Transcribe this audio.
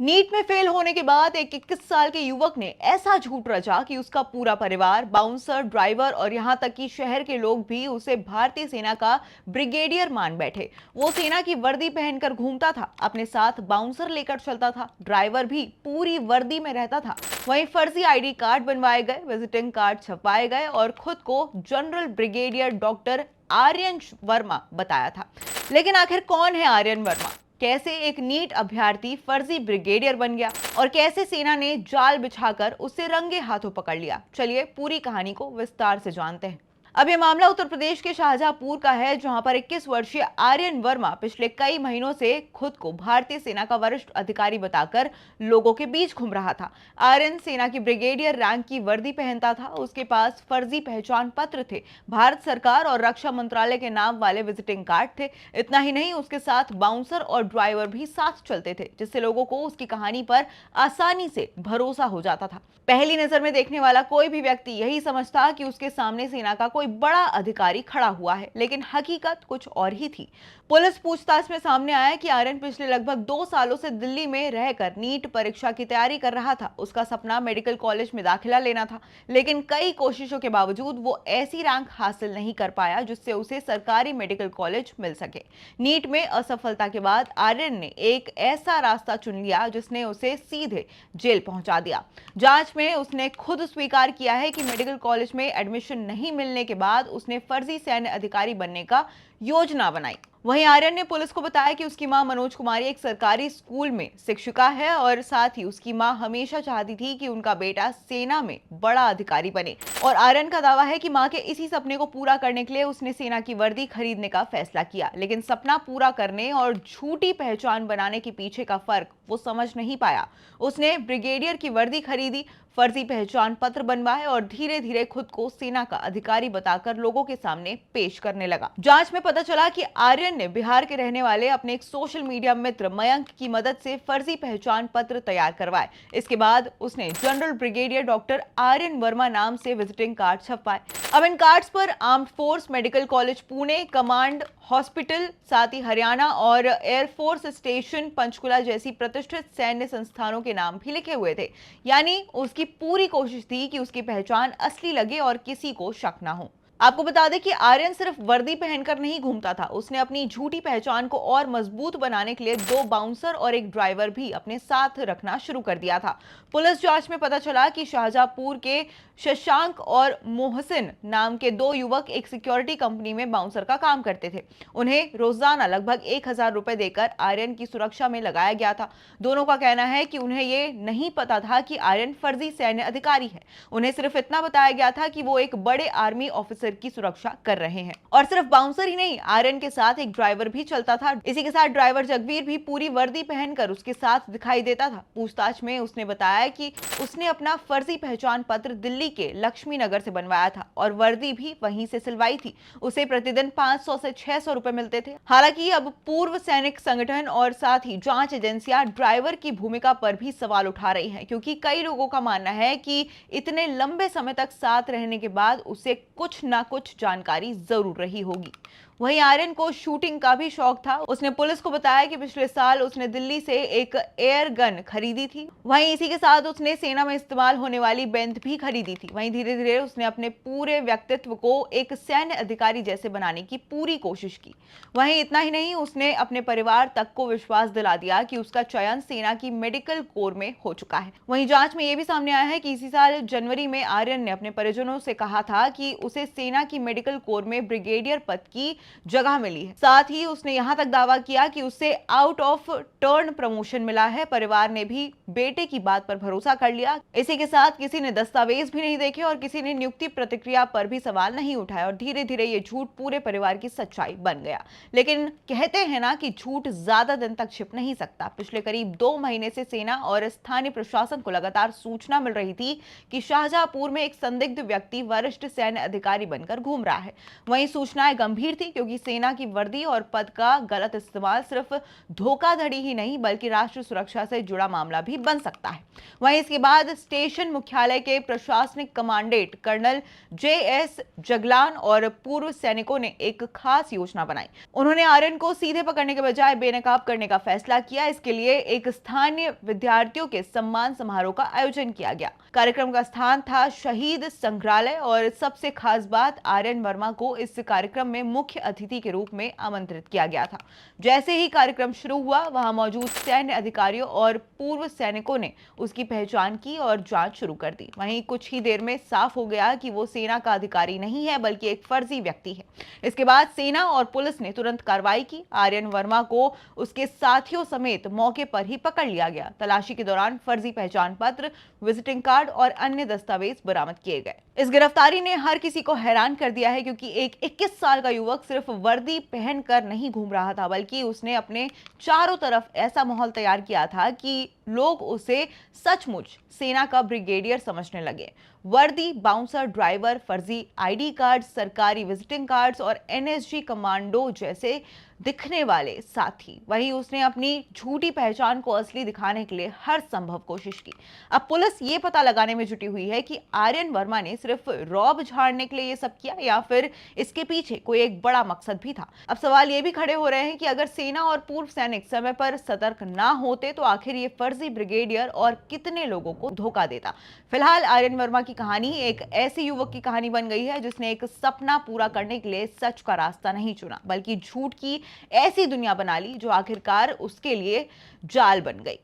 NEET में fail होने के बाद एक 21 साल के युवक ने ऐसा झूठ रचा कि उसका पूरा परिवार, बाउंसर, ड्राइवर और यहां तक कि शहर के लोग भी उसे भारतीय सेना का ब्रिगेडियर मान बैठे। वो सेना की वर्दी पहनकर घूमता था, अपने साथ बाउंसर लेकर चलता था, ड्राइवर भी पूरी वर्दी में रहता था। वहीं फर्जी आईडी कार्ड बनवाए गए, विजिटिंग कार्ड छपवाए गए और खुद को general brigadier doctor Aryan Verma बताया था। लेकिन आखिर कौन है आर्यन वर्मा? कैसे एक नीट अभ्यर्थी फर्जी ब्रिगेडियर बन गया और कैसे सेना ने जाल बिछाकर उसे रंगे हाथों पकड़ लिया? चलिए पूरी कहानी को विस्तार से जानते हैं। अब यह मामला उत्तर प्रदेश के शाहजहांपुर का है, जहां पर 21 वर्षीय आर्यन वर्मा पिछले कई महीनों से खुद को भारतीय सेना का वरिष्ठ अधिकारी बताकर लोगों के बीच घूम रहा था। आर्यन सेना की ब्रिगेडियर रैंक की वर्दी पहनता था, उसके पास फर्जी पहचान पत्र थे, भारत सरकार और रक्षा मंत्रालय के नाम वाले विजिटिंग कार्ड थे। इतना ही नहीं, उसके साथ बाउंसर और ड्राइवर भी साथ चलते थे, जिससे लोगों को उसकी कहानी पर आसानी से भरोसा हो जाता था। पहली नजर में देखने वाला कोई भी व्यक्ति यही समझता कि उसके सामने सेना का कोई बड़ा अधिकारी खड़ा हुआ है, लेकिन हकीकत कुछ और ही थी। पुलिस पूछताछ में सामने आया कि आर्यन पिछले लगभग 2 सालों से दिल्ली में रहकर नीट परीक्षा की तैयारी कर रहा था। उसका सपना मेडिकल कॉलेज में दाखिला लेना था, लेकिन कई कोशिशों के बावजूद वो ऐसी रैंक हासिल नहीं कर पाया जिससे उसे सरकारी मेडिकल कॉलेज मिल सके। नीट में असफलता के बाद आर्यन ने एक ऐसा रास्ता चुन लिया जिसने उसे सीधे जेल पहुंचा दिया। जांच में उसने खुद स्वीकार किया है कि मेडिकल कॉलेज में एडमिशन नहीं मिलने के बाद उसने फर्जी सैन्य अधिकारी बनने का योजना बनाई। वहीं आर्यन ने पुलिस को बताया कि उसकी मां मनोज कुमारी एक सरकारी स्कूल में शिक्षिका है और साथ ही उसकी मां हमेशा चाहती थी कि उनका बेटा सेना में बड़ा अधिकारी बने। और आर्यन का दावा है कि मां के इसी सपने को पूरा करने के लिए उसने सेना की वर्दी खरीदने का फैसला किया, लेकिन सपना पूरा करने और झूठी पहचान बनाने के पीछे का फर्क वो समझ नहीं पाया। उसने ब्रिगेडियर की वर्दी खरीदी, फर्जी पहचान पत्र बनवाए और धीरे धीरे खुद को सेना का अधिकारी बताकर लोगों के सामने पेश करने लगा। जांच में पता चला कि आर्यन ने बिहार के रहने वाले अपने एक सोशल मीडिया मित्र मयंक की मदद से फर्जी पहचान पत्र तैयार करवाए। इसके बाद उसने general brigadier doctor Aryan Verma नाम से विजिटिंग कार्ड छपवाए। अब इन कार्ड्स पर armed force medical college Pune, command hospital, साथ ही हरियाणा और एयरफोर्स स्टेशन पंचकुला जैसी प्रतिष्ठित सैन्य संस्थानों के नाम भी लिखे हुए थे। यानी उसकी पूरी कोशिश थी कि उसकी पहचान असली लगे और किसी को शक ना हो। आपको बता दें कि आर्यन सिर्फ वर्दी पहनकर नहीं घूमता था, उसने अपनी झूठी पहचान को और मजबूत बनाने के लिए 2 बाउंसर और एक ड्राइवर भी अपने साथ रखना शुरू कर दिया था। पुलिस जांच में पता चला कि शाहजहांपुर के शशांक और मोहसिन नाम के 2 युवक एक सिक्योरिटी कंपनी में बाउंसर का काम करते थे। उन्हें रोजाना लगभग 1000 रुपए देकर आर्यन की सुरक्षा में लगाया गया था। दोनों का कहना है कि उन्हें ये नहीं पता था कि आर्यन फर्जी सैन्य अधिकारी है। उन्हें सिर्फ इतना बताया गया था कि वो एक बड़े आर्मी ऑफिसर की सुरक्षा कर रहे हैं। और सिर्फ बाउंसर ही नहीं, आर्यन के साथ एक ड्राइवर भी चलता था। इसी के साथ ड्राइवर जगवीर भी पूरी वर्दी पहनकर उसके साथ दिखाई देता था। पूछताछ में उसने बताया कि उसने अपना फर्जी पहचान पत्र दिल्ली के लक्ष्मी नगर से बनवाया था और वर्दी भी वहीं से सिलवाई थी। उसे प्रतिदिन 500 से 600 रुपए मिलते थे। हालांकि अब पूर्व सैनिक संगठन और साथ ही जांच एजेंसियां ड्राइवर की भूमिका पर भी सवाल उठा रही हैं, क्योंकि कई लोगों का मानना है कि इतने लंबे समय तक साथ रहने के बाद उसे कुछ ना कुछ जानकारी जरूर रही होगी। वहीं आर्यन को शूटिंग का भी शौक था। उसने पुलिस को बताया कि पिछले साल उसने दिल्ली से एक एयर गन खरीदी थी। वहीं इसी के साथ उसने सेना में इस्तेमाल होने वाली बेंत भी खरीदी थी। वहीं धीरे धीरे उसने अपने पूरे व्यक्तित्व को एक सैन्य अधिकारी जैसे बनाने की पूरी कोशिश की। वहीं इतना ही नहीं, उसने अपने परिवार तक को विश्वास दिला दिया कि उसका चयन सेना की मेडिकल कोर में हो चुका है। वहीं जांच में यह भी सामने आया है कि इसी साल जनवरी में आर्यन ने अपने परिजनों से कहा था कि उसे सेना की मेडिकल कोर में ब्रिगेडियर पद की जगह मिली है। साथ ही उसने यहां तक दावा किया कि उसे आउट ऑफ टर्न प्रमोशन मिला है। परिवार ने भी बेटे की बात पर भरोसा कर लिया। इसी के साथ किसी ने दस्तावेज भी नहीं देखे और किसी ने नियुक्ति प्रतिक्रिया पर भी सवाल नहीं उठाया और धीरे धीरे ये झूठ पूरे परिवार की सच्चाई बन गया। लेकिन कहते हैं ना कि झूठ ज्यादा दिन तक छिप नहीं सकता। पिछले करीब 2 महीने से सेना और स्थानीय प्रशासन को लगातार सूचना मिल रही थी कि शाहजहांपुर में एक संदिग्ध व्यक्ति वरिष्ठ सैन्य अधिकारी बनकर घूम रहा है। वहीं सूचनाएं गंभीर थी, क्योंकि सेना की वर्दी और पद का गलत इस्तेमाल सिर्फ धोखाधड़ी ही नहीं बल्कि राष्ट्र सुरक्षा से जुड़ा मामला भी बन सकता है। वहीं इसके बाद स्टेशन मुख्यालय के प्रशासनिक कमांडेंट कर्नल JS जगलान और पूर्व सैनिकों ने एक खास योजना बनाई। उन्होंने आर्यन को सीधे पकड़ने के बजाय बेनकाब करने का फैसला किया। इसके लिए एक स्थानीय विद्यार्थियों के सम्मान समारोह का आयोजन किया गया। कार्यक्रम का स्थान था शहीद संग्रहालय और सबसे खास बात, आर्यन वर्मा को इस कार्यक्रम में मुख्य अतिथि के रूप में आमंत्रित किया गया था। जैसे ही कार्यक्रम शुरू हुआ, वहां मौजूद सैन्य अधिकारियों और पूर्व सैनिकों ने उसकी पहचान की और जांच शुरू कर दी। वहीं कुछ ही देर में साफ हो गया कि वो सेना का अधिकारी नहीं है बल्कि एक फर्जी व्यक्ति है। इसके बाद सेना और पुलिस ने तुरंत कार्रवाई की। आर्यन वर्मा को उसके साथियों समेत मौके पर ही पकड़ लिया गया। तलाशी के दौरान फर्जी पहचान पत्र, विजिटिंग कार्ड और अन्य दस्तावेज बरामद किए गए। इस गिरफ्तारी ने हर किसी को हैरान कर दिया है क्योंकि एक 21 साल का युवक सिर्फ वर्दी पहनकर नहीं घूम रहा था बल्कि उसने अपने चारों तरफ ऐसा माहौल तैयार किया था कि लोग उसे सचमुच सेना का ब्रिगेडियर समझने लगे। वर्दी, बाउंसर, ड्राइवर, फर्जी आईडी कार्ड, सरकारी विजिटिंग कार्ड्स और NSG कमांडो जैसे दिखने वाले साथी। वहीं उसने अपनी झूठी पहचान को असली दिखाने के लिए हर संभव कोशिश की। अब पुलिस ये पता लगाने में जुटी हुई है कि आर्यन वर्मा ने सिर्फ रौब झाड़ने के लिए ये सब किया या फिर इसके पीछे कोई एक बड़ा मकसद भी था। अब सवाल ये भी खड़े हो रहे हैं कि अगर सेना और पूर्व सैनिक समय पर सतर्क ना होते तो आखिर ये फर्जी ब्रिगेडियर और कितने लोगों को धोखा देता। फिलहाल आर्यन वर्मा की कहानी एक ऐसे युवक की कहानी बन गई है जिसने एक सपना पूरा करने के लिए सच का रास्ता नहीं चुना बल्कि झूठ की ऐसी दुनिया बना ली जो आखिरकार उसके लिए जाल बन गई।